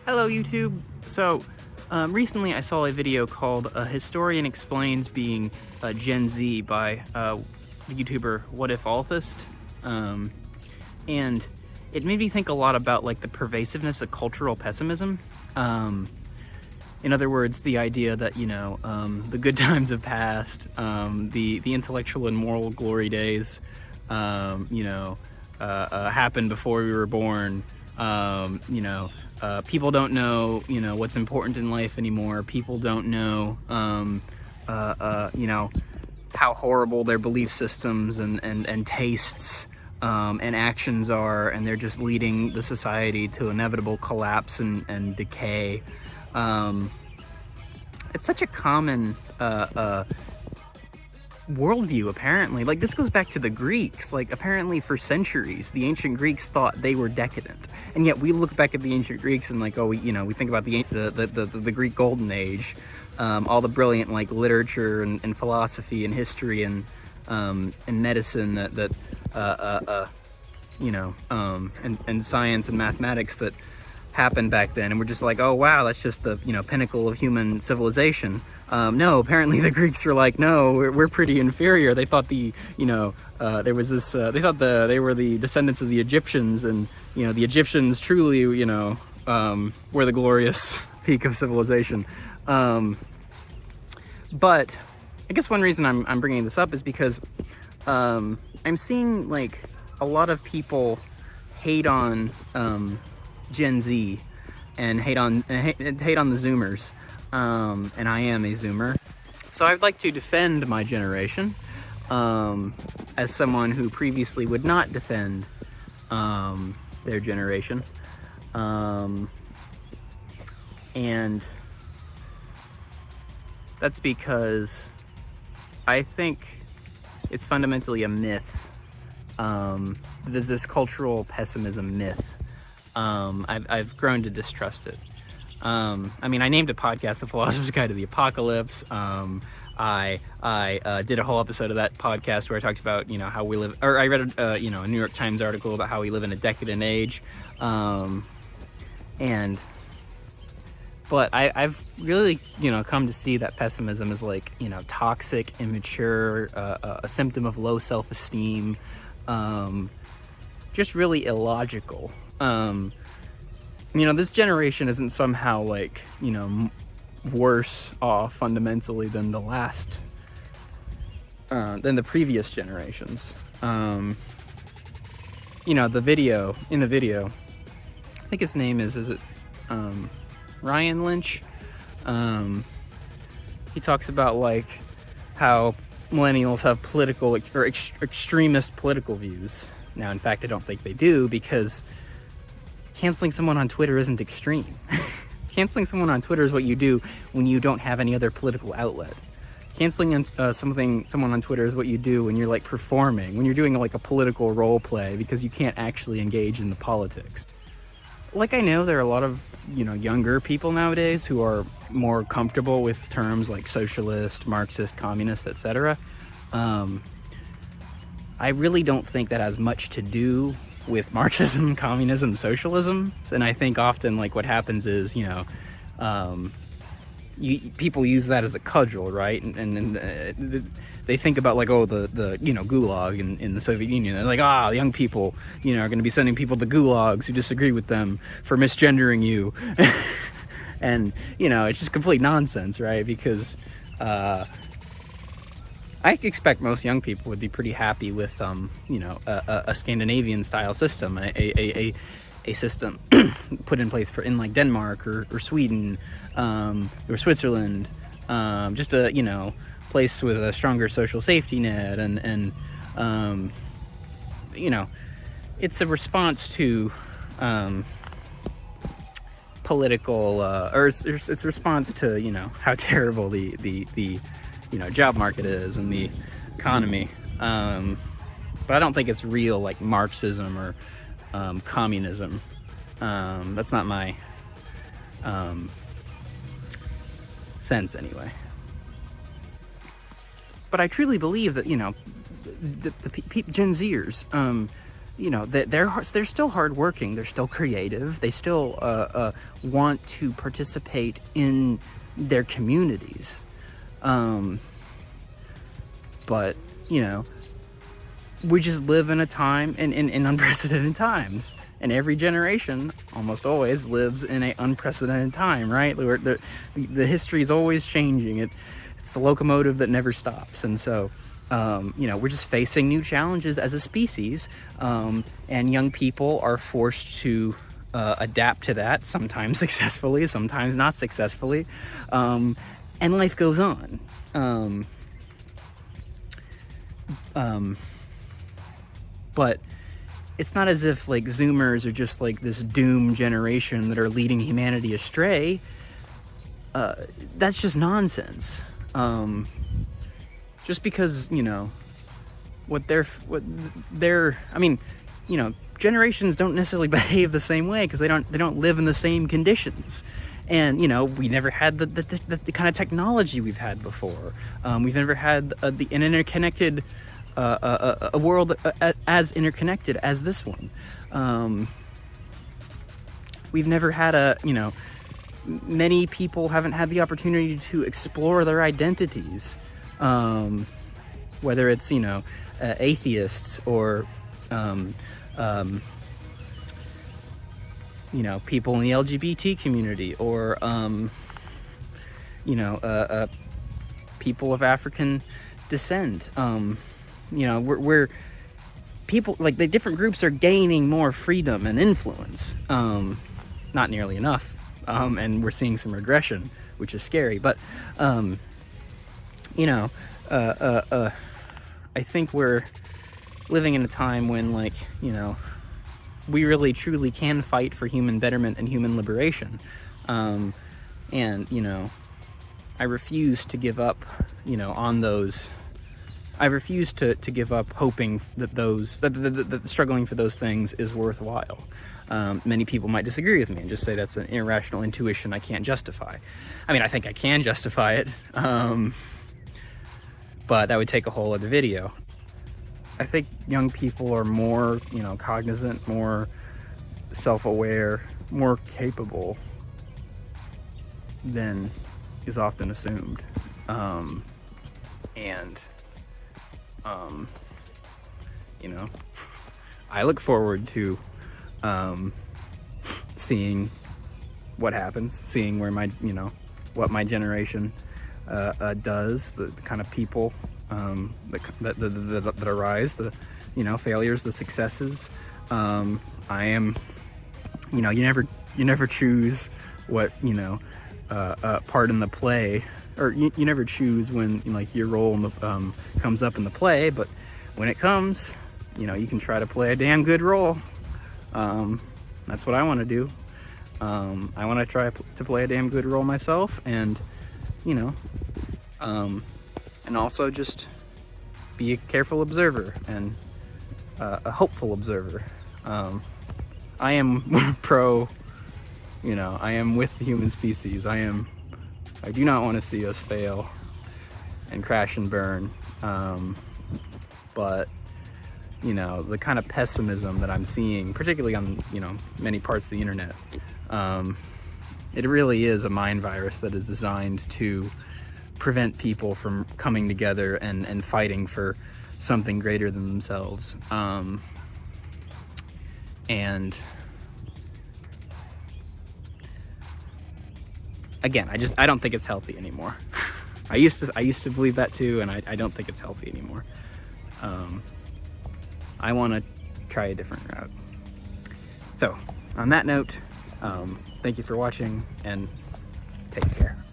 Hello YouTube. So recently I saw a video called "A Historian Explains Being Gen Z" by the YouTuber What If Althist, and it made me think a lot about like the pervasiveness of cultural pessimism. In other words, the idea that the good times have passed, the intellectual and moral glory days happened before we were born. People don't know, what's important in life anymore. People don't know, how horrible their belief systems and tastes and actions are, and they're just leading the society to inevitable collapse and decay. It's such a common worldview, apparently. Like, this goes back to the Greeks. Like, apparently for centuries the ancient Greeks thought they were decadent, and yet we look back at the ancient Greeks and like, we think about the Greek golden age, all the brilliant like literature and philosophy and history and medicine and science and mathematics that happened back then, and we're just like, oh wow, that's just the pinnacle of human civilization. No, apparently the Greeks were like, no, we're pretty inferior. They thought there was this they thought they were the descendants of the Egyptians, and the Egyptians truly were the glorious peak of civilization. But I guess one reason I'm bringing this up is because I'm seeing like a lot of people hate on Gen Z and hate on the Zoomers, and I am a Zoomer, so I'd like to defend my generation as someone who previously would not defend their generation, and that's because I think it's fundamentally a myth, this cultural pessimism myth. I've grown to distrust it. I named a podcast "The Philosopher's Guide to the Apocalypse." I did a whole episode of that podcast where I talked about how we live, or I read a New York Times article about how we live in a decadent age, but I've really come to see that pessimism is like toxic, immature, a symptom of low self-esteem, just really illogical. This generation isn't somehow like, worse off fundamentally than the previous generations. In the video, I think his name is Ryan Lynch? He talks about like how millennials have political or extremist political views. Now, in fact, I don't think they do, because canceling someone on Twitter isn't extreme. Canceling someone on Twitter is what you do when you don't have any other political outlet. Canceling someone on Twitter is what you do when you're like performing, when you're doing like a political role play because you can't actually engage in the politics. Like, I know there are a lot of younger people nowadays who are more comfortable with terms like socialist, Marxist, communist, etc. I really don't think that has much to do with Marxism, communism, socialism. And I think often like what happens is, people use that as a cudgel, right? And they think about like, oh, the gulag in the Soviet Union. They're like, the young people, are going to be sending people to gulags who disagree with them for misgendering you. And, it's just complete nonsense, right? Because I expect most young people would be pretty happy with, a Scandinavian style system, a system put in place in like Denmark or Sweden, or Switzerland, just a, place with a stronger social safety net, and it's a response to, political, or it's a response to, how terrible the job market is and the economy, but I don't think it's real like Marxism or communism. That's not my sense anyway. But I truly believe that the Gen Zers, you know, they're still hardworking, they're still creative, they still want to participate in their communities. But, you know, we just live in a time, in unprecedented times. And every generation almost always lives in an unprecedented time, right? The history is always changing. It's the locomotive that never stops. And so, you know, we're just facing new challenges as a species. And young people are forced to adapt to that, sometimes successfully, sometimes not successfully. And life goes on. But it's not as if like Zoomers are just like this doomed generation that are leading humanity astray. That's just nonsense. Just because, you know, I mean, you know, generations don't necessarily behave the same way because they don't live in the same conditions. And, you know, we never had the kind of technology we've had before. We've never had an interconnected a world as interconnected as this one. We've never had many people haven't had the opportunity to explore their identities, whether it's, you know, atheists or, you know, people in the LGBT community or, you know, people of African descent. You know, we're people, like, the different groups are gaining more freedom and influence. Not nearly enough. And we're seeing some regression, which is scary. But, you know, I think we're living in a time when, like, you know, we really truly can fight for human betterment and human liberation. And, you know, I refuse to give up, you know, on those. I refuse to give up hoping that that struggling for those things is worthwhile. Many people might disagree with me and just say that's an irrational intuition I can't justify. I mean, I think I can justify it, but that would take a whole other video. I think young people are more, you know, cognizant, more self-aware, more capable than is often assumed. You know, I look forward to seeing what happens, seeing where my, you know, what my generation does, the kind of people that arise, the, you know, failures, the successes. I am, you know, you never choose what, you know, part in the play, or you never choose when, like, your role in the, comes up in the play, but when it comes, you know, you can try to play a damn good role. That's what I want to do. I want to try to play a damn good role myself, and, you know, and also just be a careful observer and a hopeful observer. I am pro, you know, I am with the human species. I do not want to see us fail and crash and burn. But, you know, the kind of pessimism that I'm seeing, particularly on, you know, many parts of the internet, it really is a mind virus that is designed to prevent people from coming together and fighting for something greater than themselves. And again, I don't think it's healthy anymore. I used to believe that too, and I don't think it's healthy anymore. I want to try a different route. So, on that note, thank you for watching, and take care.